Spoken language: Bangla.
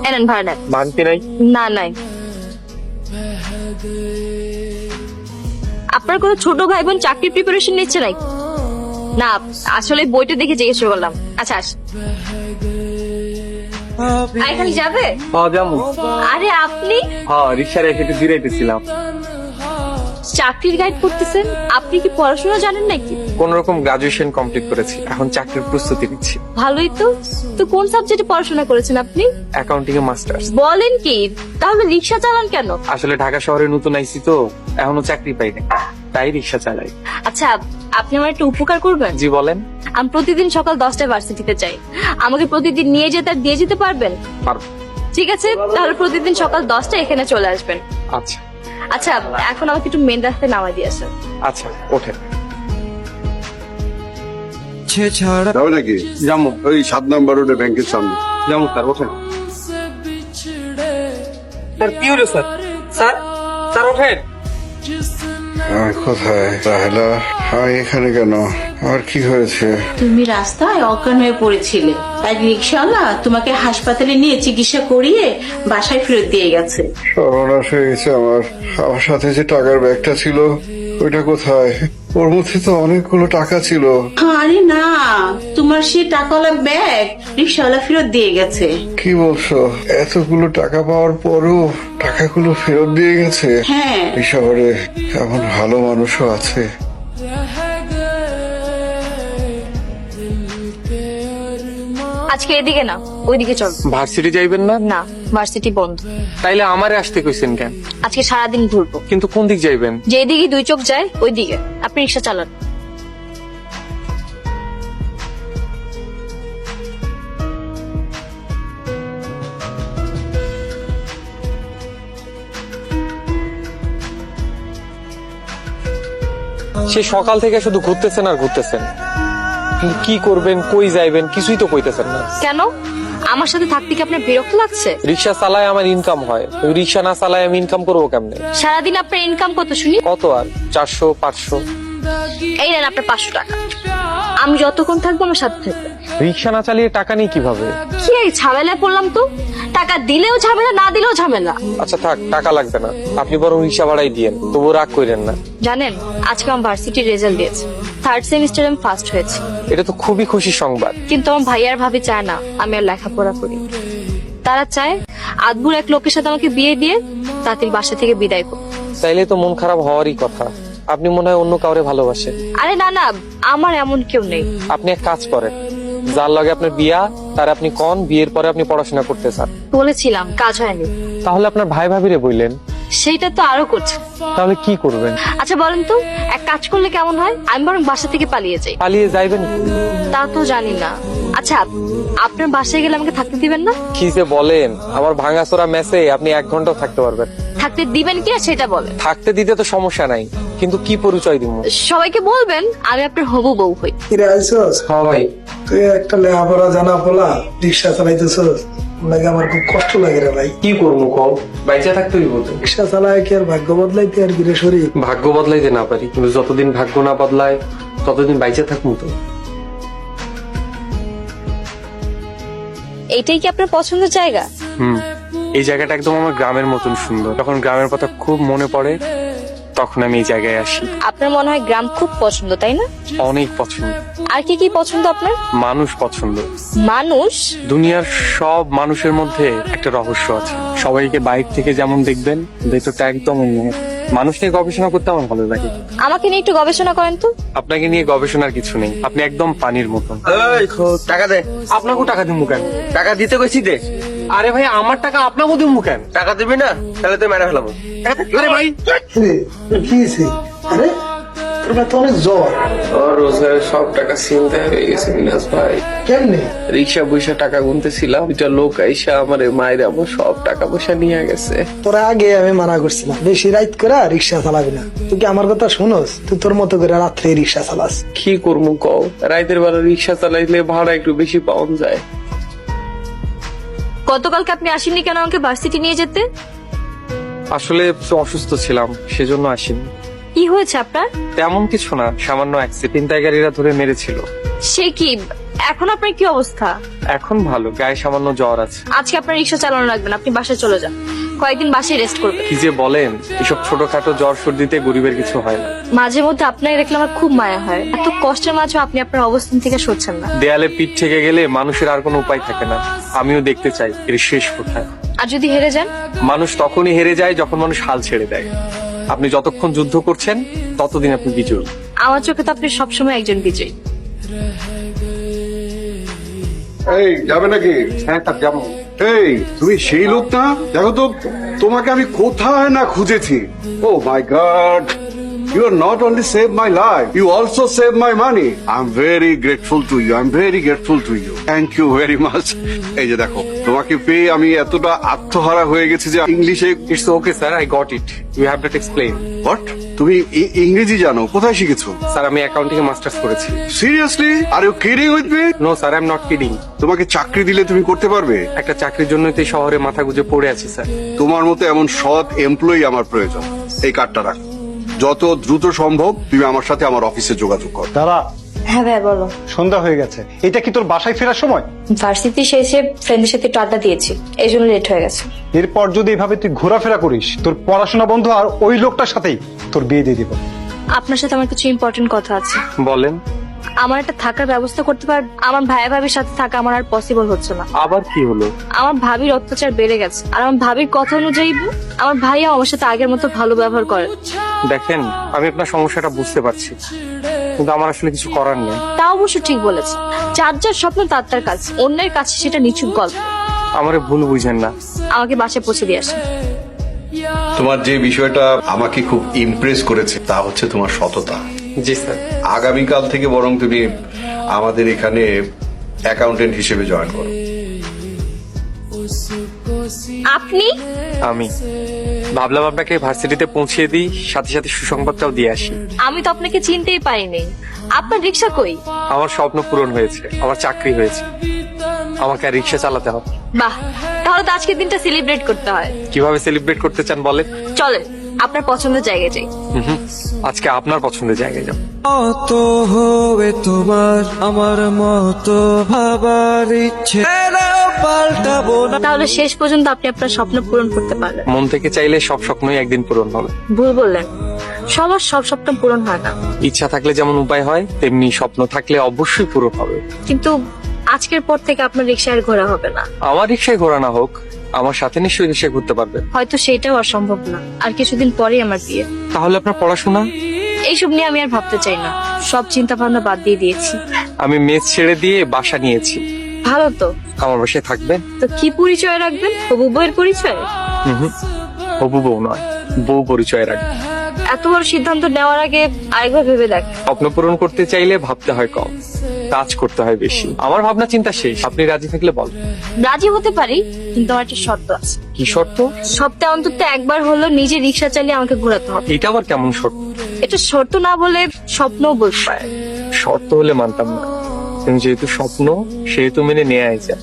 এনেন ভাড়া নেন। মানতে নাই। না নাই। আপনার কোনো ছোট ভাই বোন চাকরির প্রিপারেশন নিচ্ছে নাই? না, আসলে বইটা দেখে জিজ্ঞেস করলাম। আচ্ছা আস। এখানে যাবে? হ্যাঁ যাবো। আরে আপনি হ্যাঁ রিক্সা রেখে একটু জিরাইতেছিলাম। চাকরির গাইড করতেছেন? আপনি কি পড়াশোনা জানেন নাকি? কোন রকম গ্রাজুয়েশন কমপ্লিট করেছি, এখন চাকরির প্রস্তুতি নিচ্ছি। ভালোই তো। তো কোন সাবজেক্টে পড়াশোনা করেছেন আপনি? অ্যাকাউন্টিং এ মাস্টার্স। বলেন কি? তাহলে রিক্সা চালান কেন? আসলে ঢাকা শহরে নতুন আইছি তো, এখনো চাকরি পাইনি, তাই রিক্সা চালাই। আচ্ছা, আপনি আমার একটু উপকার করবেন? জি বলেন। আমি প্রতিদিন সকাল 10টায় ভার্সিটিতে যাই, আমাকে প্রতিদিন নিয়ে যেতে আর দিয়ে যেতে পারবেন? পারবো। ঠিক আছে, তাহলে প্রতিদিন সকাল 10টায় এখানে চলে আসবেন। আচ্ছা আচ্ছা, এখন আমাকে একটু মেন রাস্তায় নামাই দিয়ে আসেন। আচ্ছা ওঠেন। যাবে নাকি? যাবো। ওই 7 নম্বর রোডে ব্যাংকের সামনে। যাবো স্যার, ওঠেন। স্যার কি হলো স্যার? স্যার স্যার ওঠেন। কোথায় তাহলে? আমি এখানে কেন? আর কি হয়েছে? তুমি রাস্তায় অজ্ঞান হয়ে পড়েছিলে, তাই রিক্সাওয়ালা তোমাকে হাসপাতালে নিয়ে চিকিৎসা করিয়ে বাসায় ফেরত দিয়ে গেছে। সর্বনাশ হয়ে গেছে আমার। আমার সাথে যে টাকার ব্যাগটা ছিল ওইটা কোথায়? ওর মধ্যে তো অনেকগুলো টাকা ছিল। আরে না, তোমার সেই টাকাওয়ালা ব্যাগ রিক্সাওয়ালা ফেরত দিয়ে গেছে। কি বলছো? এতগুলো টাকা পাওয়ার পরও টাকাগুলো ফেরত দিয়ে গেছে? হ্যাঁ। এই শহরে এমন ভালো মানুষও আছে। আজকে এদিকে না, ওইদিকে চল। ভার্সিটি যাইবেন না? না, ভার্সিটি বন্ধ। তাইলে আমারে আসতে কইছেন কেন? আজকে সারাদিন ঘুরবো। কিন্তু কোন দিক যাইবেন? যেদিকে দুই চোখ যায় ওই দিকে। আপনি রিক্সা চালান। সে সকাল থেকে শুধু ঘুরতেছেন আর ঘুরতেছেন, কিন্তু কি করবেন, কই যাইবেন কিছুই তো কইতেছেন না। কেন? আমার সাথে থাকতে কি আপনার বিরক্ত লাগছে? রিক্সা চালায় আমার ইনকাম হয়, রিক্সা না চালায় আমি ইনকাম করবো কেমনে? সারাদিন আপনার ইনকাম কত শুনি? কত আর 400-500। এই নেন আপনার 500 টাকা। আমি যতক্ষণ থাকবো আমার সাথে থাকবে। রিক্সা না চালিয়ে টাকা নেই কিভাবে? কি এই ঝামেলায় পড়লাম তো? টাকা দিলেও ঝামেলা, না দিলেও ঝামেলা। আচ্ছা থাক, টাকা লাগবে না, আপনি বরং রিক্সা ভাড়াই দিয়েন, তবু রাগ করেন না। জানেন, আজকে আমার ভার্সিটির রেজাল্ট দিয়েছে। 3rd সেমিস্টারে আমি ফার্স্ট হয়েছি। এটা তো খুবই খুশির সংবাদ। কিন্তু আমার ভাই আর ভাবি চায় না আমি আর লেখাপড়া করি। তারা চায় আদবুর এক লোকের সাথে আমাকে বিয়ে দিয়ে তাদের বাসা থেকে বিদায় করো। তাইলে তো মন খারাপ হওয়ারই কথা। আপনি মনে হয় অন্য কাউরে ভালোবাসেন। আরে না না, আমার এমন কেউ নেই। আপনি এক কাজ করেন, যার লগে আপনার বিয়া তার আপনি কন বিয়ের পরে আপনি পড়াশোনা করতে চান। বলেছিলাম, কাজ হয়নি। তাহলে আপনার ভাই ভাবিরে বললেন। সেইটা তো আরো করছে। তাহলে কি করবেন? আচ্ছা বলেন তো, এক কাজ করলে কেমন হয়? আমি বরং বাসা থেকে পালিয়ে যাই। পালিয়ে যাইবেন? তা তো জানি না। আচ্ছা, আপনার বাসায় গেলে আমাকে থাকতে দিবেন না? কি যে বলেন, আমার ভাঙাচোরা মেসে আপনি 1 ঘন্টাও থাকতে পারবেন। থাকতে দিবেন কি সেটা বলেন। থাকতে দিতে তো সমস্যা নাই, কিন্তু কি পরিচয় দিব? সবাইকে বলবেন আমি আপনার হবু বউ হই। কিরে আইসস? হ্যাঁ ভাই। তুই একটা লেখাপড়া জানা পোলা রিক্সা চালাইতেছস, লাগে আমার খুব কষ্ট লাগে রে ভাই। কি করবো কও, বাইচা থাকতে হইব তো। রিক্সা চালায় কি আর ভাগ্য বদলাইতে আর কি রে শরীর? ভাগ্য বদলাইতে না পারি, কিন্তু যতদিন ভাগ্য না বদলায় ততদিন বাইচা থাকবো তো। এইটাই কি আপনার পছন্দের জায়গা? এই জায়গাটা একদম আমার গ্রামের মতন সুন্দর। যখন গ্রামের কথা খুব মনে পড়ে তখন আমি এই জায়গায় আসি। আপনার মনে হয় গ্রাম খুব পছন্দ, তাই না? অনেক পছন্দ। আর কি কি পছন্দ আপনার? মানুষ পছন্দ। মানুষ? দুনিয়ার সব মানুষের মধ্যে একটা রহস্য আছে। সবাইকে বাইরে থেকে যেমন দেখবেন, ভেতরটা একদম অন্য। মানুষ নিয়ে গবেষণা করতে আমার ভালো লাগে। আমাকে নিয়ে একটু গবেষণা করেন তো। আপনাকে নিয়ে গবেষণার কিছু নেই, আপনি একদম পানির মতন। টাকা দে। আপনাকেও টাকা দিব কেন? টাকা দিতে কইছি দে। আরে ভাই, আমার টাকা আপনাকেও দিব কেন? টাকা দিবি না তাহলে তুই মেরে ফেলাবো। আরে ভাই, কিরে কি হয়েছে? আরে তোর তো অনেক জ্বর। রোজগারের সব টাকা চিন্তা হয়ে গেছে মিনাজ ভাই। কেমনে? রিক্সা পয়সা টাকা গুনতেছিলাম, দুইটা লোক আইসা আমার মায়ের আমার সব টাকা পয়সা নিয়ে গেছে। তোরা আগে আমি মানা করছিলাম বেশি রাইত করে রিক্সা চালাবি না। তুই কি আমার কথা শুনোস? তুই তোর মতো করে রাত্রে রিক্সা চালাস। কি করবো কও, রাইতের বেলা রিক্সা চালাইলে ভাড়া একটু বেশি পাওয়া যায়। গতকালকে আপনি আসেননি কেন আমাকে ভার্সিটি নিয়ে যেতে? আসলে অসুস্থ ছিলাম, সেজন্য আসিনি। কি হয়েছে আপনার? তেমন কিছু না, সামান্য অ্যাক্সিডেন্ট। ছিনতাইকারীরা ধরে মেরেছিল। সে কি, এখন আপনার কি অবস্থা? এখন ভালো, গায়ে সামান্য জ্বর আছে। আজকে আপনার রিক্সা চালানো লাগবে না, আপনি বাসায় চলে যান, কয়েকদিন বাসায় রেস্ট করবেন। কি যে বলেন, এসব ছোটখাটো জ্বর সর্দিতে গরিবের কিছু হয় না। মাঝে মধ্যে আপনাকে দেখলে আমার খুব মায়া হয়। এত কষ্টের মাঝে আপনি আপনার অবস্থান থেকে সরছেন না। দেয়ালে পিঠ থেকে গেলে মানুষের আর কোনো উপায় থাকে না। আমিও দেখতে চাই এর শেষ কোথায়। আর যদি হেরে যান? মানুষ তখনই হেরে যায় যখন মানুষ হাল ছেড়ে দেয়। আপনি যতক্ষণ যুদ্ধ করছেন ততদিন আপনি বিজয়ী। আমার চোখে তো আপনি সবসময় একজন বিজয়ী। এই যাবে নাকি? হ্যাঁ তা যাবো। এই তুমি সেই লোক না? দেখো তো তোমাকে আমি কোথায় না খুঁজেছি। Oh my god, you are not only save my life, you also save my money. I am very grateful to you, I am very grateful to you, thank you very much. এই যে দেখো, তোমাকে পেয়ে আমি এতটা আত্মহারা হয়ে গেছি যে ইংলিশে। It's okay sir, I got it, you have not explain. What? তুমি ইংরেজি জানো? কোথায় শিখেছো? স্যার আমি অ্যাকাউন্টিং এ মাস্টার্স করেছি। Seriously? Are you kidding with me? No sir, I am not kidding. তোমাকে চাকরি দিলে তুমি করতে পারবে? একটা চাকরির জন্যই তো এই শহরে মাথা গুজে পড়ে আছি স্যার। তোমার মতো এমন সৎ এমপ্লয়ি আমার প্রয়োজন। এই কার্ডটা রাখ, যত দ্রুত সম্ভব তুমি আমার সাথে আমার অফিসে যোগাযোগ করো। দাঁড়া, হ্যাঁ ভাই বলো। সন্ধ্যা হয়ে গেছে, এটা কি তোর বাসায় ফেরার সময়? ভার্সিটি শেষে ফ্রেন্ডের সাথে একটু আড্ডা দিয়েছি, এই জন্য লেট হয়ে গেছে। এরপর যদি এভাবে তুই ঘোরাফেরা করিস, তোর পড়াশোনা বন্ধ আর ওই লোকটার সাথেই তোর বিয়ে দিয়ে দিব। আপনার সাথে আমার কিছু ইম্পর্টেন্ট কথা আছে। বলেন। আমার একটা থাকার ব্যবস্থা করতে পার? আমার ভাই ভাবির সাথে থাকা আমার আর পসিবল হচ্ছে না। আবার কি হলো? আমার ভাবির অত্যাচার বেড়ে গেছে, আর আমার ভাবির কথা অনুযায়ী আমার ভাইয়া আমার সাথে আগের মতো ভালো ব্যবহার করে। দেখেন, আমি আপনার সমস্যাটা বুঝতে পারছি, কিন্তু আমার আসলে কিছু করার নেই। তা অবশ্য ঠিক বলেছে, যার যার স্বপ্ন তার তার কাছে, অন্যের কাছে সেটা নিছুক গল্প। আমারে ভুল বুঝেন না। আমাকে বাসায় পৌঁছে দিয়ে আসেন। তোমার যে বিষয়টা আমাকে খুব ইমপ্রেস করেছে তা হচ্ছে তোমার সততা। জি স্যার। আগামীকাল থেকে বরং তুমি আমাদের এখানে অ্যাকাউন্টেন্ট হিসেবে জয়েন করো। আপনি? আমি ভাবলাম আপনাকে ভার্সিটিতে পৌঁছিয়ে দিই, সাথে সাথে সুসংবাদটাও দিয়ে আসি। আমি তো আপনাকে চিনতেই পারিনি। আপনার রিক্সা কই? আমার স্বপ্ন পূরণ হয়েছে, আমার চাকরি হয়েছে, আমাকে আর রিক্সা চালাতে হবে। বাহ, তাহলে তো আজকের দিনটা সেলিব্রেট করতে হয়। কিভাবে সেলিব্রেট করতে চান বলেন? চলেন আপনার পছন্দের জায়গায় যাই। আজকে আপনার পছন্দের জায়গায় যাব। মতো হবে তোমার আমার মতো ভাবার ইচ্ছে পাল্টাবো না। তাহলে শেষ পর্যন্ত আপনি আপনার স্বপ্ন পূরণ করতে পারলেন। মন থেকে চাইলে সব স্বপ্নই একদিন পূরণ হবে। ভুল বললেন, সবার সব স্বপ্ন পূরণ হয় না। ইচ্ছা থাকলে যেমন উপায় হয়, তেমনি স্বপ্ন থাকলে অবশ্যই পূরণ হবে। কিন্তু আজকের পর থেকে আপনার রিক্সায় আর ঘোরা হবে না। আমার রিক্সায় ঘোরা না হোক, আমার সাথে নিশ্চয়ই রিক্সায় ঘুরতে পারবে। হয়তো সেটাও অসম্ভব না, আর কিছুদিন পরেই আমার বিয়ে। তাহলে আপনার পড়াশোনা? এইসব নিয়ে আমি আর ভাবতে চাই না, সব চিন্তা ভাবনা বাদ দিয়ে দিয়েছি। আমি মেস ছেড়ে দিয়ে বাসা নিয়েছি। ভালো তো। আমার বাসায় থাকবেন? তো কি পরিচয় রাখবেন? হবু বউয়ের পরিচয়? হবু বউ নয়, বউ পরিচয় রাখবেন। এত বড় সিদ্ধান্ত নেওয়ার আগে আরেকবার ভেবে দেখ। স্বপ্ন পূরণ করতে চাইলে ভাবতে হয় কম, কাজ করতে হয় বেশি। আমার ভাবনা চিন্তা শেষ, আপনি রাজি থাকলে বল। রাজি হতে পারি, কিন্তু আমার একটা শর্ত আছে। কি শর্ত? সপ্তাহে অন্তত একবার হলো নিজে রিক্সা চালিয়ে আমাকে ঘোরাতে হবে। এটা আবার কেমন শর্ত? এটা শর্ত না বলে স্বপ্নও বলতে পারে। শর্ত হলে মানতাম না, কিন্তু যেহেতু স্বপ্ন সেহেতু মেনে নেওয়াই যায়।